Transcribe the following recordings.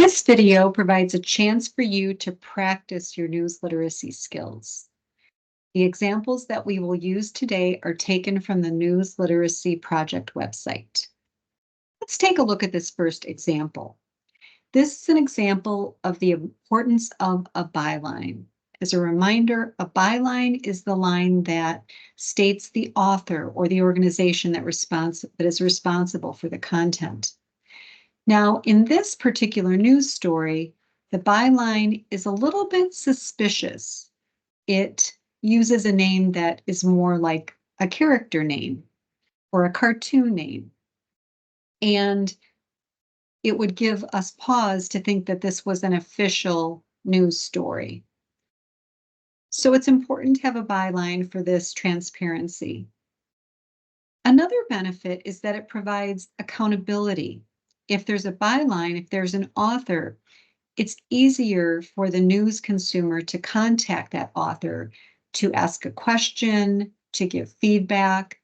This video provides a chance for you to practice your news literacy skills. The examples that we will use today are taken from the News Literacy Project website. Let's take a look at this first example. This is an example of the importance of a byline. As a reminder, a byline is the line that states the author or the organization that is responsible for the content. Now, in this particular news story, the byline is a little bit suspicious. It uses a name that is more like a character name or a cartoon name. And it would give us pause to think that this was an official news story. So it's important to have a byline for this transparency. Another benefit is that it provides accountability. If there's a byline, if there's an author, it's easier for the news consumer to contact that author, to ask a question, to give feedback.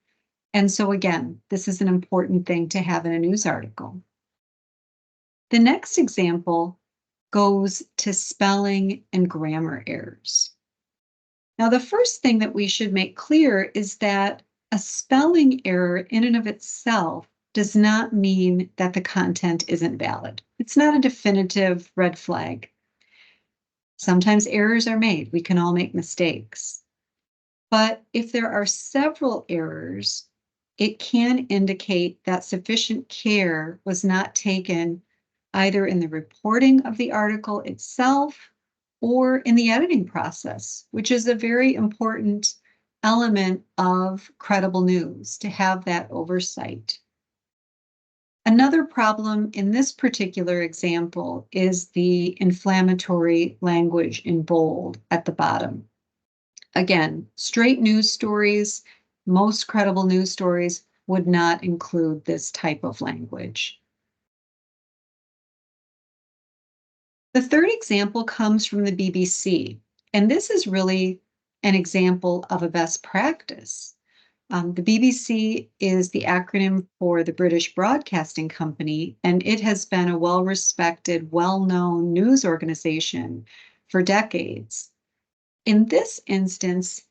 And so again, this is an important thing to have in a news article. The next example goes to spelling and grammar errors. Now, the first thing that we should make clear is that a spelling error in and of itself does not mean that the content isn't valid. It's not a definitive red flag. Sometimes errors are made. We can all make mistakes. But if there are several errors, it can indicate that sufficient care was not taken either in the reporting of the article itself or in the editing process, which is a very important element of credible news, to have that oversight. Another problem in this particular example is the inflammatory language in bold at the bottom. Again, straight news stories, most credible news stories would not include this type of language. The third example comes from the BBC, and this is really an example of a best practice. The BBC is the acronym for the British Broadcasting Company, and it has been a well-respected, well-known news organization for decades. In this instance,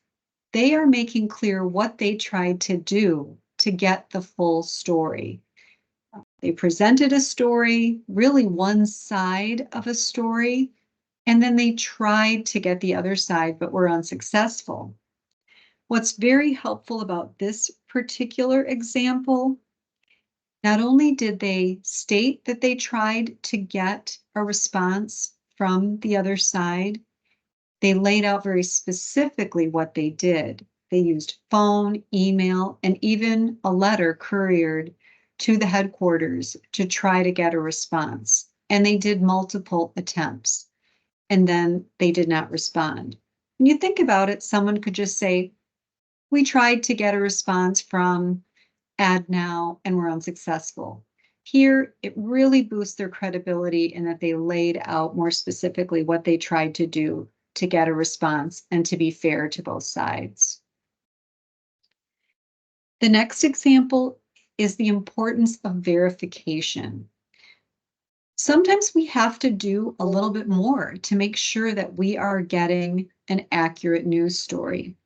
they are making clear what they tried to do to get the full story. They presented a story, really one side of a story, and then they tried to get the other side, but were unsuccessful. What's very helpful about this particular example, not only did they state that they tried to get a response from the other side, they laid out very specifically what they did. They used phone, email, and even a letter couriered to the headquarters to try to get a response. And they did multiple attempts, and then they did not respond. When you think about it, someone could just say, we tried to get a response from AdNow and were unsuccessful. Here, it really boosts their credibility in that they laid out more specifically what they tried to do to get a response and to be fair to both sides. The next example is the importance of verification. Sometimes we have to do a little bit more to make sure that we are getting an accurate news story.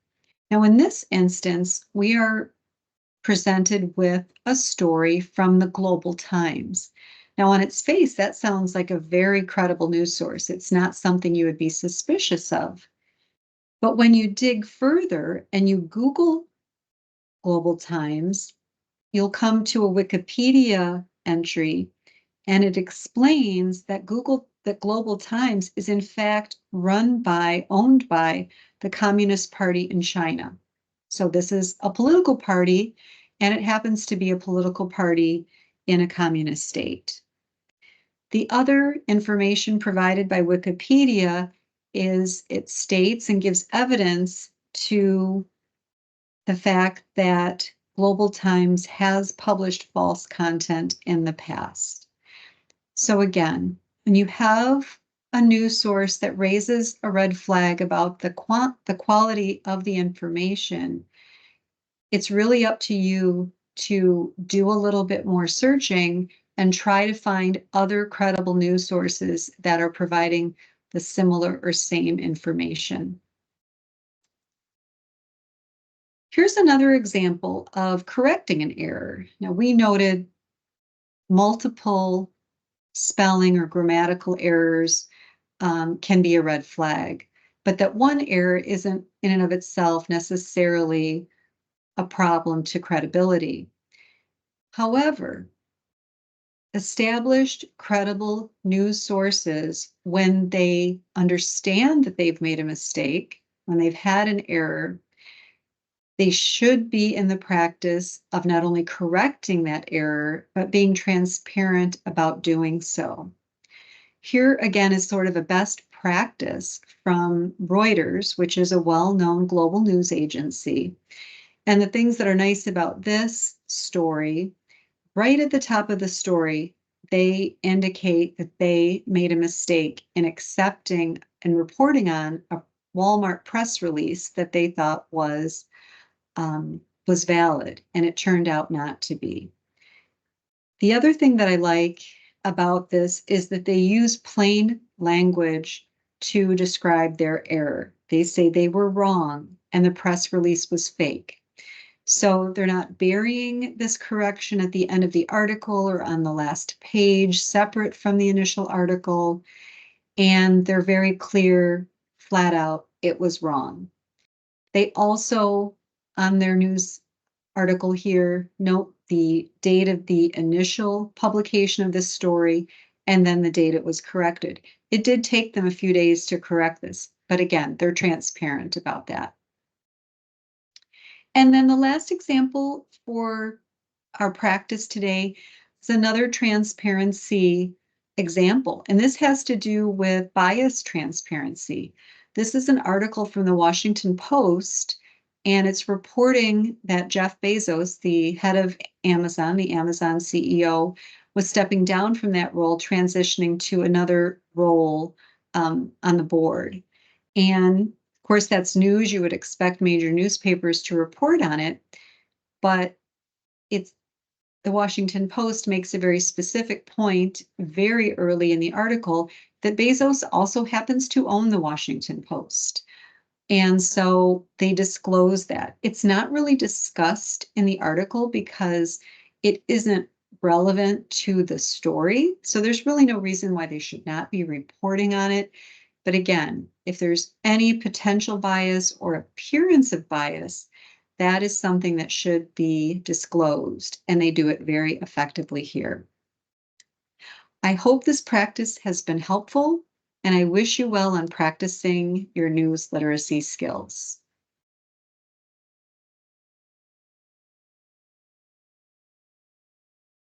Now, in this instance, we are presented with a story from the Global Times. Now, on its face, that sounds like a very credible news source. It's not something you would be suspicious of. But when you dig further and you Google Global Times, you'll come to a Wikipedia entry, and it explains that Global Times is in fact owned by the Communist Party in China. So this is a political party, and it happens to be a political party in a communist state. The other information provided by Wikipedia is it states and gives evidence to the fact that Global Times has published false content in the past. So again, when you have a news source that raises a red flag about the quality of the information, it's really up to you to do a little bit more searching and try to find other credible news sources that are providing the similar or same information. Here's another example of correcting an error. Now, we noted multiple spelling or grammatical errors can be a red flag, but that one error isn't in and of itself necessarily a problem to credibility. However, established credible news sources, when they understand that they've made a mistake, when they've had an error, they should be in the practice of not only correcting that error, but being transparent about doing so. Here again is sort of a best practice from Reuters, which is a well-known global news agency. And the things that are nice about this story, right at the top of the story, they indicate that they made a mistake in accepting and reporting on a Walmart press release that they thought was valid, and it turned out not to be. The other thing that I like about this is that they use plain language to describe their error. They say they were wrong and the press release was fake. So they're not burying this correction at the end of the article or on the last page, separate from the initial article. And they're very clear, flat out, it was wrong. They also, on their news article here, note the date of the initial publication of this story and then the date it was corrected. It did take them a few days to correct this, but again, they're transparent about that. And then the last example for our practice today is another transparency example, and this has to do with bias transparency. This is an article from the Washington Post, and it's reporting that Jeff Bezos, the head of Amazon, the Amazon CEO, was stepping down from that role, transitioning to another role on the board. And of course, that's news. You would expect major newspapers to report on it, but it's the Washington Post makes a very specific point very early in the article that Bezos also happens to own the Washington Post. And so they disclose that. It's not really discussed in the article because it isn't relevant to the story. So there's really no reason why they should not be reporting on it. But again, if there's any potential bias or appearance of bias, that is something that should be disclosed, and they do it very effectively here. I hope this practice has been helpful, and I wish you well on practicing your news literacy skills.